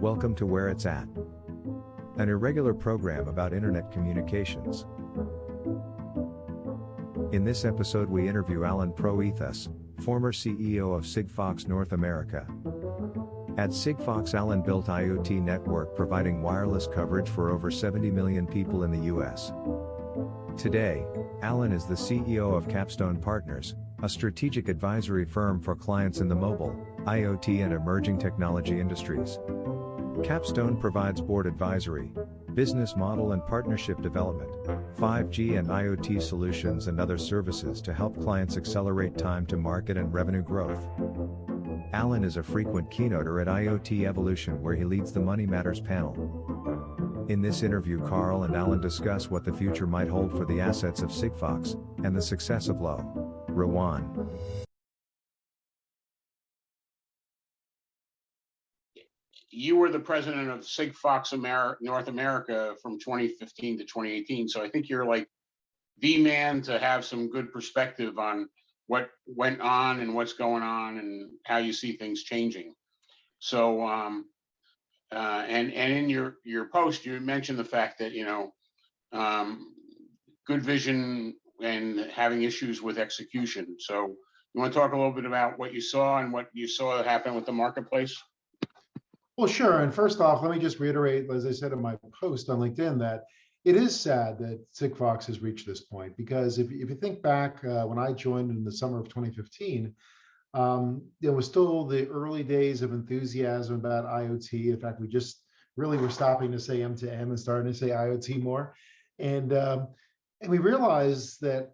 Welcome to Where It's At, an irregular program about internet communications. In this episode we interview AllenProithisonSigfox, former CEO of Sigfox North America. At Sigfox, Allen built IoT network providing wireless coverage for over 70 million people in the US. Today, Allen is the CEO of Capstone Partners, a strategic advisory firm for clients in the mobile, IoT and emerging technology industries. Capstone provides board advisory, business model and partnership development, 5G and IoT solutions and other services to help clients accelerate time to market and revenue growth. Allen is a frequent keynoter at IoT Evolution where he leads the Money Matters panel. In this interview, Carl and Allen discuss what the future might hold for the assets of Sigfox and the success of LoRaWAN. You were the president of Sigfox North America from 2015 to 2018. So I think you're like the man to have some good perspective on what went on and what's going on and how you see things changing. So, and in your post, you mentioned the fact that, good vision and having issues with execution. So you want to talk a little bit about what you saw and what you saw happen with the marketplace? Well, sure. And first off, let me just reiterate, as I said in my post on LinkedIn, that it is sad that Sigfox has reached this point, because if you think back when I joined in the summer of 2015, it was still the early days of enthusiasm about IoT. In fact, we just really were stopping to say M2M and starting to say IoT more. And we realized that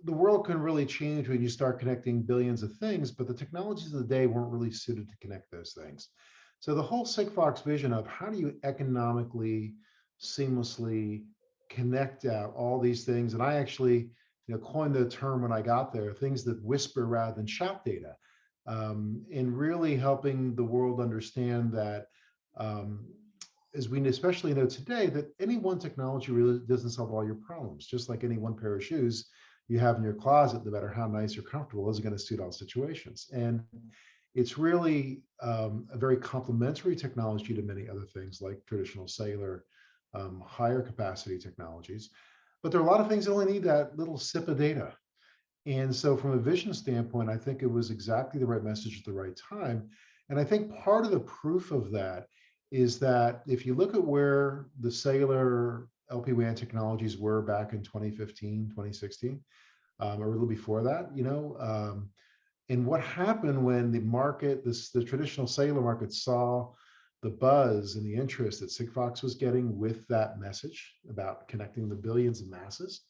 the world can really change when you start connecting billions of things, but the technologies of the day weren't really suited to connect those things. So the whole Sigfox vision of how do you economically, seamlessly connect out all these things, and I actually coined the term when I got there, things that whisper rather than shout data, and really helping the world understand that, as we especially know today, that any one technology really doesn't solve all your problems. Just like any one pair of shoes you have in your closet, no matter how nice or comfortable, isn't going to suit all situations. And it's really a very complementary technology to many other things like traditional cellular, higher capacity technologies. But there are a lot of things that only need that little sip of data. And so from a vision standpoint, I think it was exactly the right message at the right time. And I think part of the proof of that is that if you look at where the cellular LPWAN technologies were back in 2015, 2016, or a little before that, and what happened when the market, the traditional cellular market, saw the buzz and the interest that Sigfox was getting with that message about connecting the billions of masses.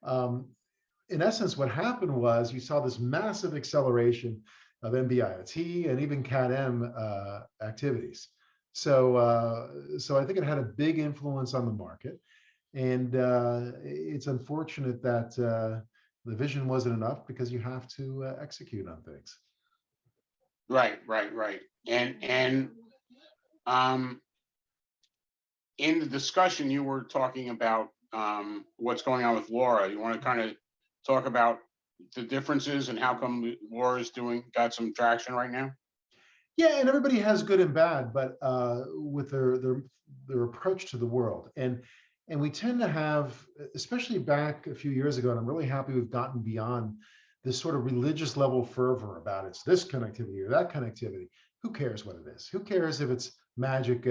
In essence, what happened was you saw this massive acceleration of NB-IoT and even CAT-M activities. So I think it had a big influence on the market. And it's unfortunate that the vision wasn't enough, because you have to execute on things. Right. And in the discussion, you were talking about what's going on with LoRa. You want to kind of talk about the differences and how come LoRa's got some traction right now? Yeah, and everybody has good and bad, but with their approach to the world. And we tend to have, especially back a few years ago, and I'm really happy we've gotten beyond this sort of religious level fervor about it's this connectivity or that connectivity. Who cares what it is? Who cares if it's magic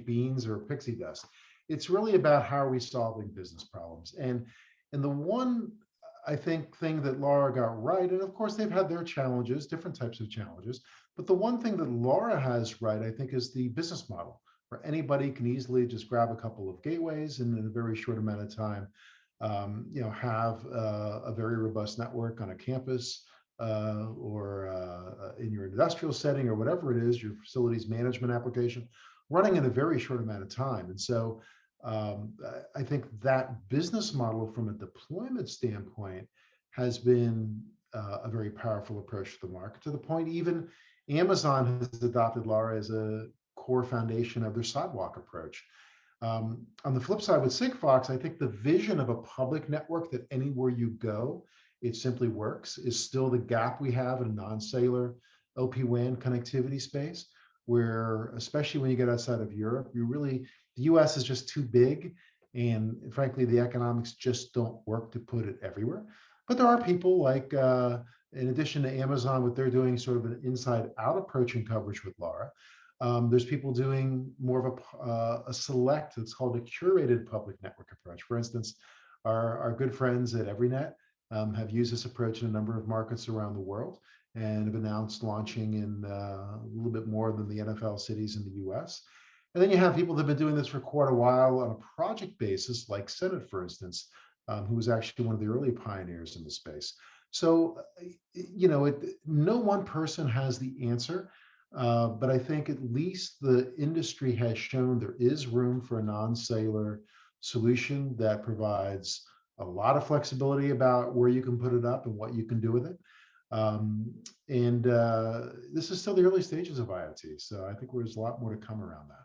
beans or pixie dust? It's really about how are we solving business problems. And the one, I think, thing that LoRa got right, and of course they've had their challenges, different types of challenges, but the one thing that LoRa has right, I think, is the business model, where anybody can easily just grab a couple of gateways and in a very short amount of time, have a very robust network on a campus or in your industrial setting or whatever it is, your facilities management application, running in a very short amount of time. And so I think that business model from a deployment standpoint has been a very powerful approach to the market, to the point even Amazon has adopted LoRa as a core foundation of their sidewalk approach. On the flip side with Sigfox, I think the vision of a public network that anywhere you go, it simply works, is still the gap we have in non-cellular LPWAN connectivity space. where, especially when you get outside of Europe, the US is just too big. And frankly, the economics just don't work to put it everywhere. But there are people like, in addition to Amazon, what they're doing sort of an inside out approach and coverage with LARA. There's people doing more of a select, it's called a curated public network approach. For instance, our good friends at EveryNet have used this approach in a number of markets around the world and have announced launching in a little bit more than the NFL cities in the US. And then you have people that have been doing this for quite a while on a project basis, like Senate, for instance, who was actually one of the early pioneers in the space. So, no one person has the answer, but I think at least the industry has shown there is room for a non-cellular solution that provides a lot of flexibility about where you can put it up and what you can do with it. And this is still the early stages of IoT, so I think there's a lot more to come around that.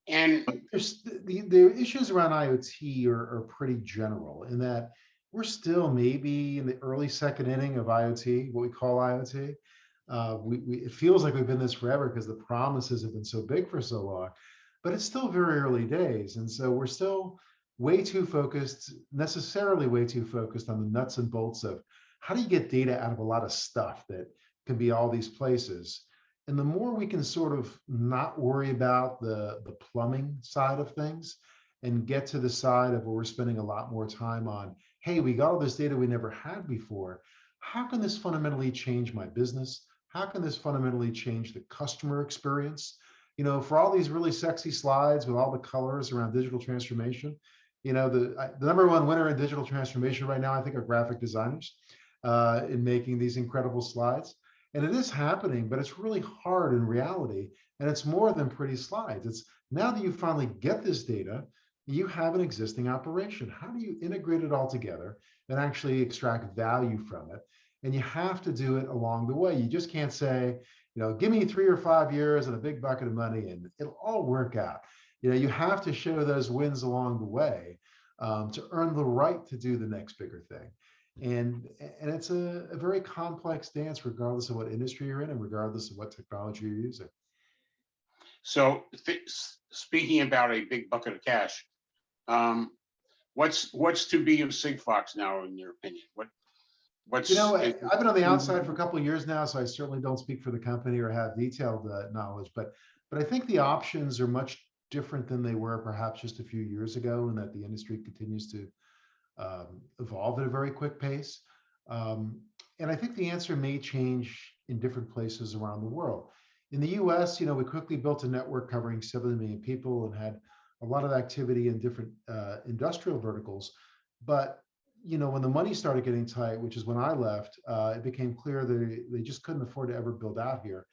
And There's the issues around IoT are pretty general in that we're still maybe in the early second inning of IoT, what we call IoT. It feels like we've been this forever because the promises have been so big for so long, but it's still very early days. And so we're still necessarily way too focused on the nuts and bolts of how do you get data out of a lot of stuff that can be all these places. And the more we can sort of not worry about the plumbing side of things and get to the side of where we're spending a lot more time on, hey, we got all this data we never had before. How can this fundamentally change my business? How can this fundamentally change the customer experience? For all these really sexy slides with all the colors around digital transformation, the number one winner in digital transformation right now, I think, are graphic designers in making these incredible slides. And it is happening, but it's really hard in reality. And it's more than pretty slides. It's now that you finally get this data, you have an existing operation. How do you integrate it all together and actually extract value from it? And you have to do it along the way. You just can't say, give me 3 or 5 years and a big bucket of money and it'll all work out. You have to show those wins along the way to earn the right to do the next bigger thing. And it's a very complex dance, regardless of what industry you're in and regardless of what technology you're using. so speaking about a big bucket of cash, what's to be of Sigfox now, in your opinion? What's I've been on the outside for a couple of years now, so I certainly don't speak for the company or have detailed knowledge, but I think the options are much different than they were perhaps just a few years ago, and that the industry continues to evolve at a very quick pace. And I think the answer may change in different places around the world. In the US, we quickly built a network covering 7 million people and had a lot of activity in different industrial verticals. But when the money started getting tight, which is when I left, it became clear that they just couldn't afford to ever build out here.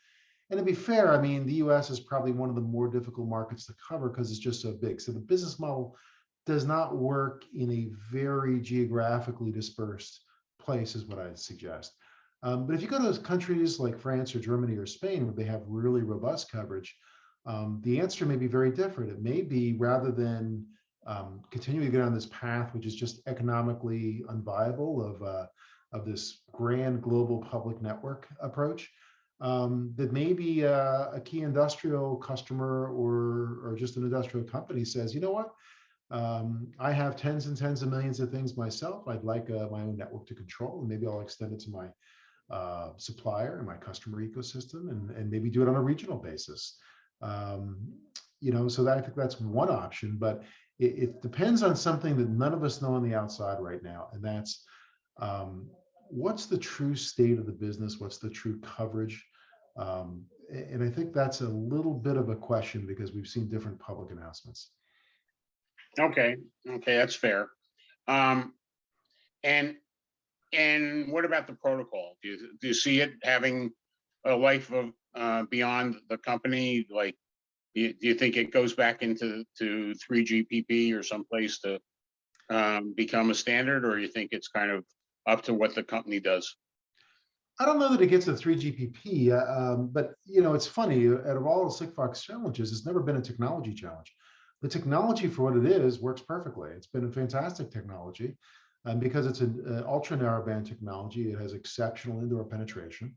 And to be fair, I mean, the US is probably one of the more difficult markets to cover because it's just so big. So the business model does not work in a very geographically dispersed place, is what I'd suggest. But if you go to countries like France or Germany or Spain, where they have really robust coverage, the answer may be very different. It may be, rather than continuing to go down this path, which is just economically unviable of this grand global public network approach, that maybe a key industrial customer or just an industrial company says, you know what? I have tens and tens of millions of things myself. I'd like my own network to control, and maybe I'll extend it to my supplier and my customer ecosystem, and maybe do it on a regional basis. So I think that's one option, but it depends on something that none of us know on the outside right now, and that's what's the true state of the business, what's the true coverage, and I think that's a little bit of a question because we've seen different public announcements. Okay, that's fair. And what about the protocol? Do you see it having a life of beyond the company? Like, do you think it goes back into 3GPP or someplace to become a standard, or you think it's kind of up to what the company does? I don't know that it gets to 3GPP, but it's funny. Out of all the Sigfox challenges, it's never been a technology challenge. The technology, for what it is, works perfectly. It's been a fantastic technology, because it's an ultra narrowband technology. It has exceptional indoor penetration.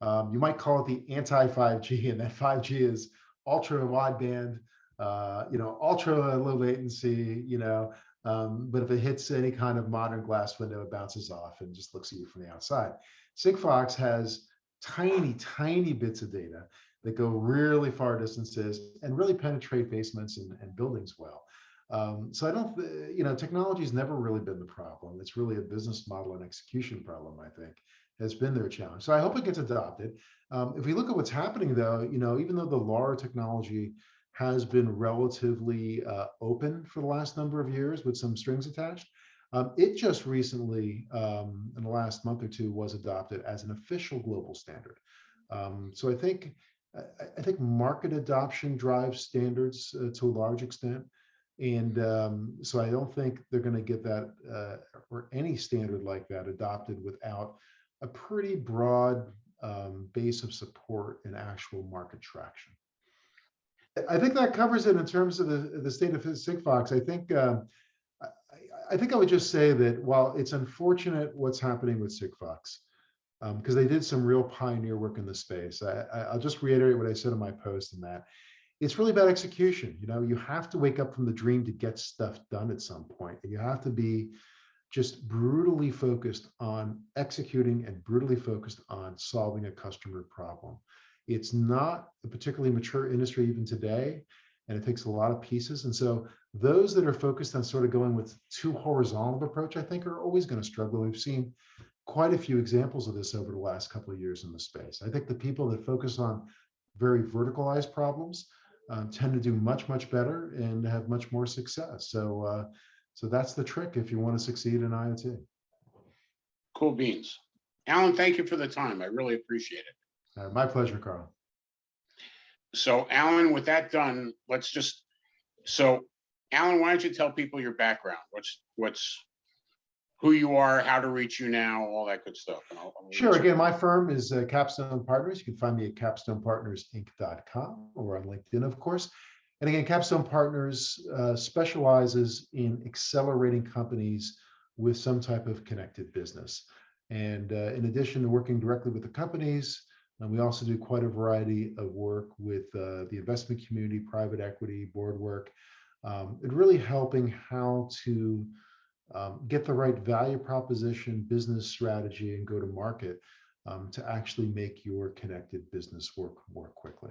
You might call it the anti-5G, and that 5G is ultra wideband, ultra low latency, but if it hits any kind of modern glass window, it bounces off and just looks at you from the outside. Sigfox has tiny, tiny bits of data that go really far distances and really penetrate basements and buildings well. So I don't, technology's never really been the problem. It's really a business model and execution problem, I think, has been their challenge. So I hope it gets adopted. If we look at what's happening though, even though the LAR technology has been relatively open for the last number of years with some strings attached, it just recently, in the last month or two, was adopted as an official global standard. So I think market adoption drives standards to a large extent. And so I don't think they're going to get that or any standard like that adopted without a pretty broad base of support and actual market traction. I think that covers it in terms of the state of Sigfox. I think I would just say that while it's unfortunate what's happening with Sigfox, because they did some real pioneer work in the space, I'll just reiterate what I said in my post in that it's really about execution. You have to wake up from the dream to get stuff done at some point. And you have to be just brutally focused on executing and brutally focused on solving a customer problem. It's not a particularly mature industry even today, and it takes a lot of pieces. And so those that are focused on sort of going with too horizontal of approach, I think, are always going to struggle. We've seen quite a few examples of this over the last couple of years in the space. I think the people that focus on very verticalized problems tend to do much, much better and have much more success. So that's the trick if you want to succeed in IoT. Cool beans. Allen, thank you for the time. I really appreciate it. My pleasure, Carl. So Allen, with that done, Allen, why don't you tell people your background? Who you are, how to reach you now, all that good stuff. Sure. Again, my firm is Capstone Partners. You can find me at capstonepartnersinc.com or on LinkedIn, of course. And again, Capstone Partners specializes in accelerating companies with some type of connected business. And in addition to working directly with the companies, we also do quite a variety of work with the investment community, private equity, board work, and really helping how to get the right value proposition, business strategy, and go to market to actually make your connected business work more quickly.